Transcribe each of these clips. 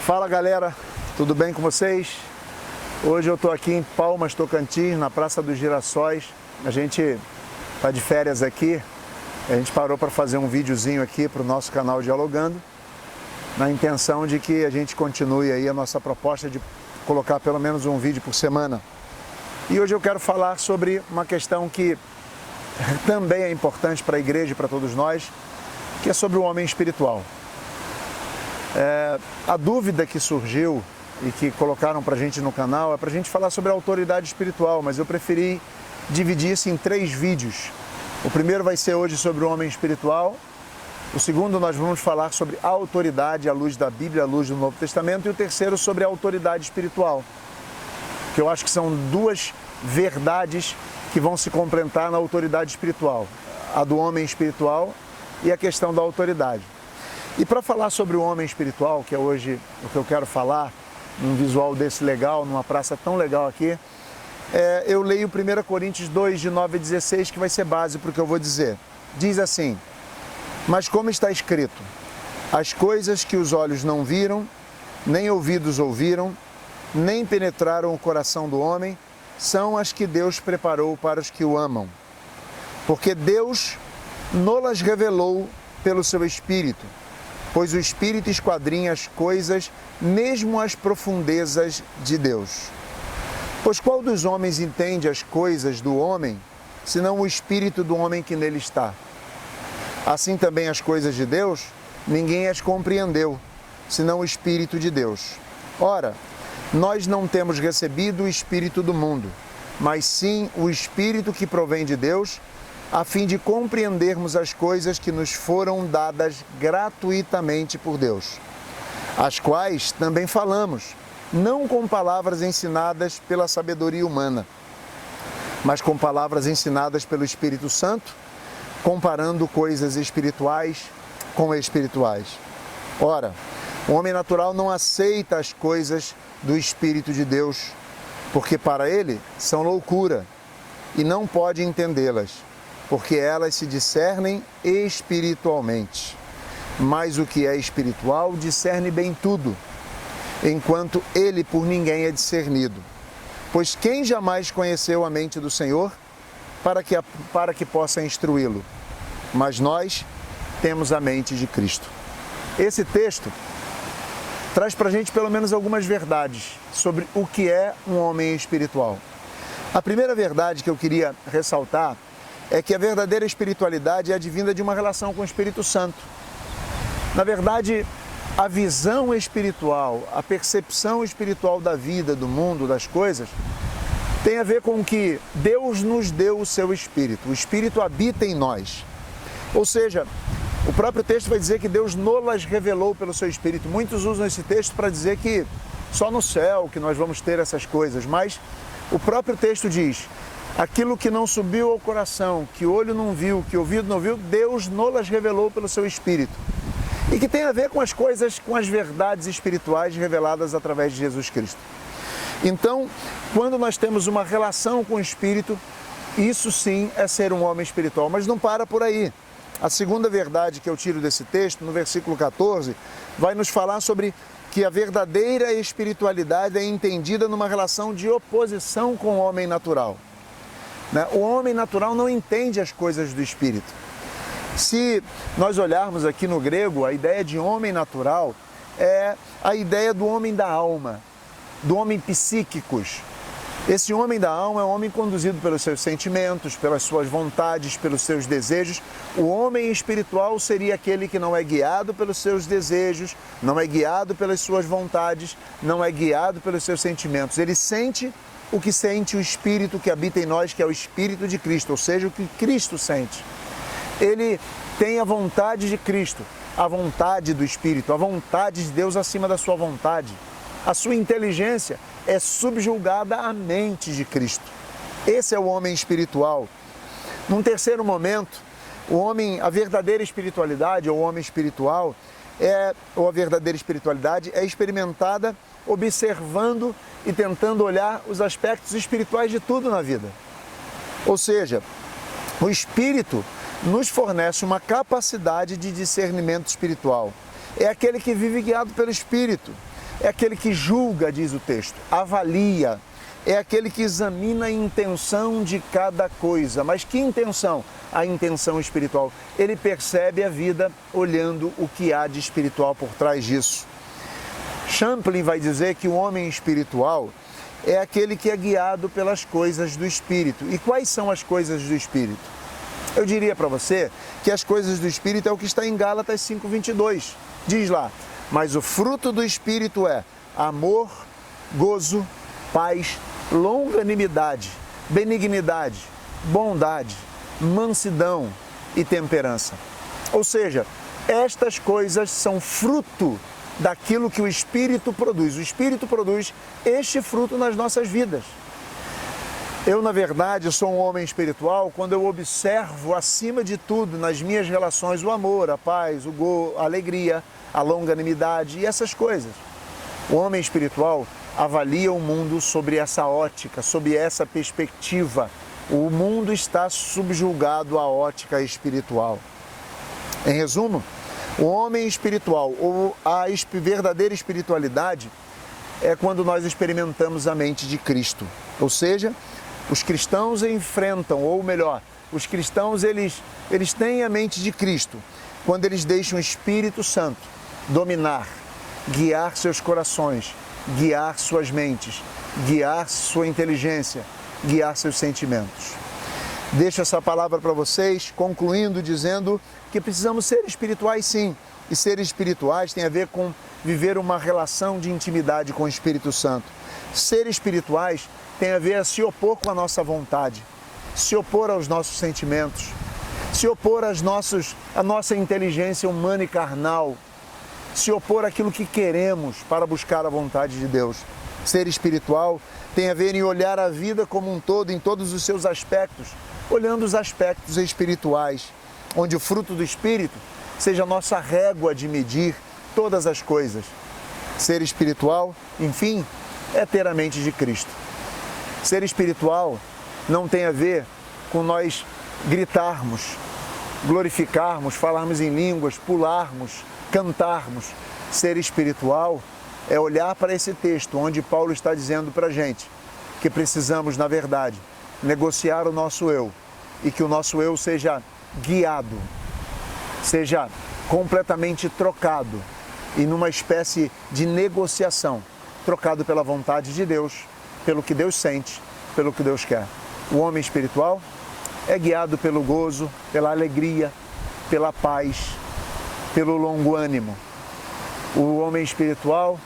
Fala galera, tudo bem com vocês? Hoje eu estou aqui em Palmas, Tocantins, na Praça dos Girassóis. A gente está de férias aqui, a gente parou para fazer um videozinho aqui para o nosso canal Dialogando, na intenção de que a gente continue aí a nossa proposta de colocar pelo menos um vídeo por semana. E hoje eu quero falar sobre uma questão que também é importante para a igreja e para todos nós, que é sobre o homem espiritual. A dúvida que surgiu e que colocaram para a gente no canal é para a gente falar sobre a autoridade espiritual, mas eu preferi dividir isso em 3 vídeos. O primeiro vai ser hoje sobre o homem espiritual, o segundo nós vamos falar sobre a autoridade à luz da Bíblia, à luz do Novo Testamento, e o terceiro sobre a autoridade espiritual, que eu acho que são 2 verdades que vão se complementar na autoridade espiritual, a do homem espiritual e a questão da autoridade. E para falar sobre o homem espiritual, que é hoje o que eu quero falar, num visual desse legal, numa praça tão legal aqui, eu leio 1 Coríntios 2, de 9 a 16, que vai ser base para o que eu vou dizer. Diz assim: mas como está escrito, as coisas que os olhos não viram, nem ouvidos ouviram, nem penetraram o coração do homem, são as que Deus preparou para os que o amam. Porque Deus nolas revelou pelo seu Espírito, pois o Espírito esquadrinha as coisas, mesmo as profundezas de Deus. Pois qual dos homens entende as coisas do homem, senão o Espírito do homem que nele está? Assim também as coisas de Deus, ninguém as compreendeu, senão o Espírito de Deus. Ora, nós não temos recebido o Espírito do mundo, mas sim o Espírito que provém de Deus, a fim de compreendermos as coisas que nos foram dadas gratuitamente por Deus, as quais também falamos, não com palavras ensinadas pela sabedoria humana, mas com palavras ensinadas pelo Espírito Santo, comparando coisas espirituais com espirituais. Ora, o homem natural não aceita as coisas do Espírito de Deus, porque para ele são loucura, e não pode entendê-las, porque elas se discernem espiritualmente. Mas o que é espiritual discerne bem tudo, enquanto ele por ninguém é discernido. Pois quem jamais conheceu a mente do Senhor para que possa instruí-lo? Mas nós temos a mente de Cristo. Esse texto traz para a gente pelo menos algumas verdades sobre o que é um homem espiritual. A primeira verdade que eu queria ressaltar é que a verdadeira espiritualidade é advinda de uma relação com o Espírito Santo. Na verdade, a visão espiritual, a percepção espiritual da vida, do mundo, das coisas, tem a ver com que Deus nos deu o seu Espírito. O Espírito habita em nós. Ou seja, o próprio texto vai dizer que Deus nolas revelou pelo seu Espírito. Muitos usam esse texto para dizer que só no céu que nós vamos ter essas coisas, mas o próprio texto diz: aquilo que não subiu ao coração, que o olho não viu, que o ouvido não viu, Deus nolas revelou pelo seu Espírito. E que tem a ver com as coisas, com as verdades espirituais reveladas através de Jesus Cristo. Então, quando nós temos uma relação com o Espírito, isso sim é ser um homem espiritual. Mas não para por aí. A segunda verdade que eu tiro desse texto, no versículo 14, vai nos falar sobre que a verdadeira espiritualidade é entendida numa relação de oposição com o homem natural. O homem natural não entende as coisas do Espírito. Se nós olharmos aqui no grego, a ideia de homem natural é a ideia do homem da alma, do homem psíquicos. Esse homem da alma é um homem conduzido pelos seus sentimentos, pelas suas vontades, pelos seus desejos. O homem espiritual seria aquele que não é guiado pelos seus desejos, não é guiado pelas suas vontades, não é guiado pelos seus sentimentos. Ele sente o que sente o Espírito que habita em nós, que é o Espírito de Cristo, ou seja, o que Cristo sente. Ele tem a vontade de Cristo, a vontade do Espírito, a vontade de Deus acima da sua vontade. A sua inteligência é subjugada à mente de Cristo. Esse é o homem espiritual. Num terceiro momento, a verdadeira espiritualidade, ou o homem espiritual, a verdadeira espiritualidade é experimentada observando e tentando olhar os aspectos espirituais de tudo na vida. Ou seja, o Espírito nos fornece uma capacidade de discernimento espiritual. É aquele que vive guiado pelo Espírito. é aquele que julga, diz o texto, avalia, é aquele que examina a intenção de cada coisa. Mas que intenção? A intenção espiritual. Ele percebe a vida olhando o que há de espiritual por trás disso. Champlin vai dizer que o homem espiritual é aquele que é guiado pelas coisas do Espírito. E quais são as coisas do Espírito? Eu diria para você que as coisas do Espírito é o que está em Gálatas 5:22. Diz lá, mas o fruto do Espírito é amor, gozo, paz, longanimidade, benignidade, bondade, mansidão e temperança. Ou seja, estas coisas são fruto daquilo que o Espírito produz. O Espírito produz este fruto nas nossas vidas. Eu, na verdade, sou um homem espiritual quando eu observo, acima de tudo, nas minhas relações, o amor, a paz, a alegria, a longanimidade e essas coisas. O homem espiritual avalia o mundo sobre essa ótica, sob essa perspectiva. O mundo está subjugado à ótica espiritual. Em resumo, o homem espiritual ou a verdadeira espiritualidade é quando nós experimentamos a mente de Cristo. Ou seja, os cristãos enfrentam, ou melhor, os cristãos eles têm a mente de Cristo quando eles deixam o Espírito Santo dominar, guiar seus corações, guiar suas mentes, guiar sua inteligência, guiar seus sentimentos. Deixo essa palavra para vocês, concluindo dizendo que precisamos ser espirituais sim, e ser espirituais tem a ver com viver uma relação de intimidade com o Espírito Santo. Ser espirituais tem a ver a se opor com a nossa vontade, se opor aos nossos sentimentos, se opor à nossa inteligência humana e carnal, se opor àquilo que queremos para buscar a vontade de Deus. Ser espiritual tem a ver em olhar a vida como um todo, em todos os seus aspectos, olhando os aspectos espirituais, onde o fruto do Espírito seja a nossa régua de medir todas as coisas. Ser espiritual, enfim, é ter a mente de Cristo. Ser espiritual não tem a ver com nós gritarmos, glorificarmos, falarmos em línguas, pularmos, cantarmos. Ser espiritual é olhar para esse texto onde Paulo está dizendo para a gente que precisamos, na verdade, negociar o nosso eu e que o nosso eu seja guiado, seja completamente trocado e numa espécie de negociação, trocado pela vontade de Deus, pelo que Deus sente, pelo que Deus quer. O homem espiritual é guiado pelo gozo, pela alegria, pela paz, pelo longo ânimo. O homem espiritual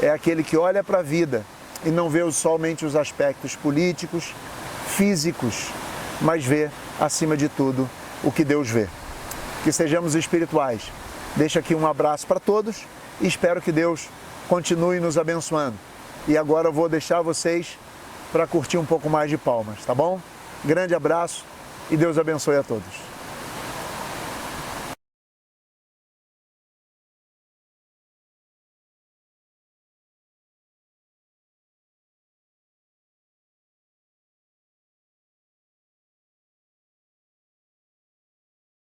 é aquele que olha para a vida e não vê somente os aspectos políticos, físicos, mas vê, acima de tudo, o que Deus vê. Que sejamos espirituais. Deixo aqui um abraço para todos e espero que Deus continue nos abençoando. E agora eu vou deixar vocês para curtir um pouco mais de Palmas, tá bom? Grande abraço e Deus abençoe a todos.